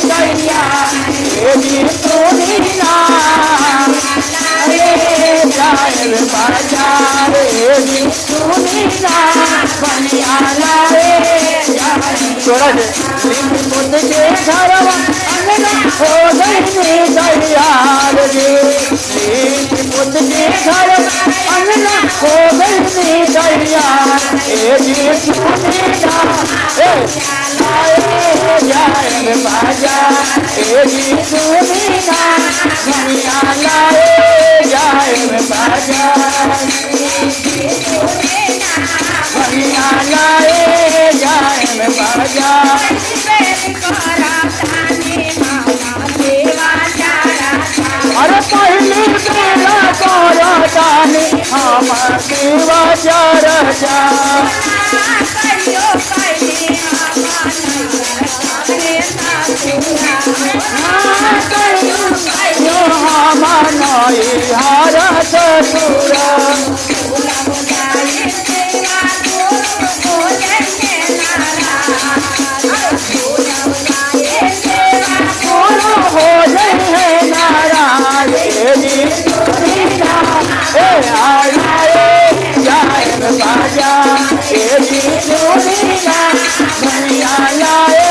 दैया ए जी सुनी ना जाए बाजार ए जी सुनी ना बनिया लाए थोड़ा मुद के घरवा अंगना हो गई तैयार जी मुद के घर अंगना हो गई तैयार ए जी सुनी ना जाए बाजार ए जी सुनी ना बनिया लाए जाए बाजार बनिया लाए जाए बाजार अरे पहली बेला तोरा जाने हम सेवा चर्चा हमारा ससुरा हो जाए नाराज जाए बाजा जी सुनीना बनिया लाए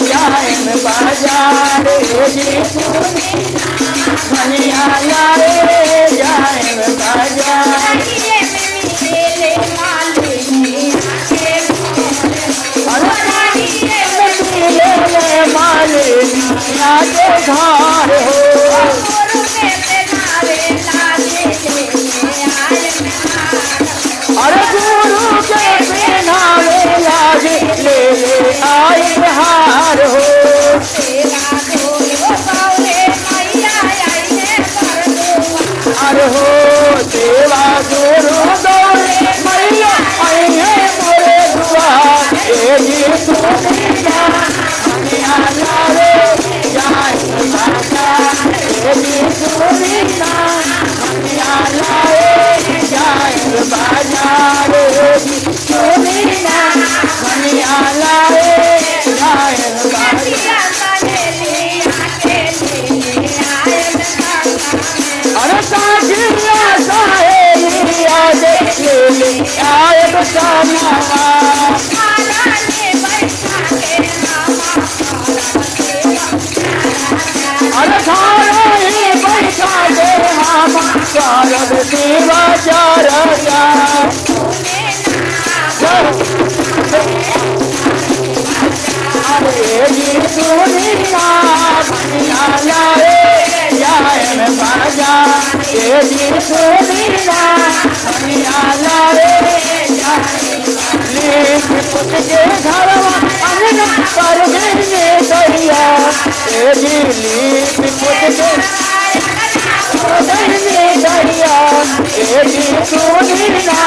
जाए बाजार जी बनिया लाए जाए बाजार माले के घर हो अरे गुरु के पहनावे लागे ले आए हार हो अरे हो सेवा गुरु गौरे मैया आए मोरे दुआर ए जी सुनिया बनिया लाए जाए बाजार ए जी सुनिया बनिया लाए जाए बाजार सुनिया बनिया लाए जाए बाजार अरे साजिया साहेलिया ले आए बचाना अरे खाना ही बैठा दे हम शारद सेवा चर्चा अरे जी सुनिया बनिया लाए जाए बाजार ए जी सुनिया बनिया लाए पुत के घरवा अंगना पर गए दैया ए जी पुत के दैया ए जी सुनिया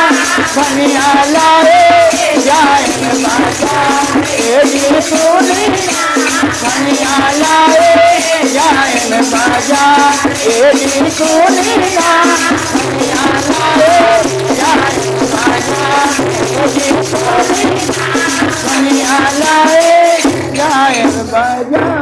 बनिया लाए जाए बाजार ए जी सुनिया बनिया लाए जाए बाजार ए जी सुनिया बनिया लाए जाए बाजार ए जी सुनिया बनिया लाए जाए बाजार।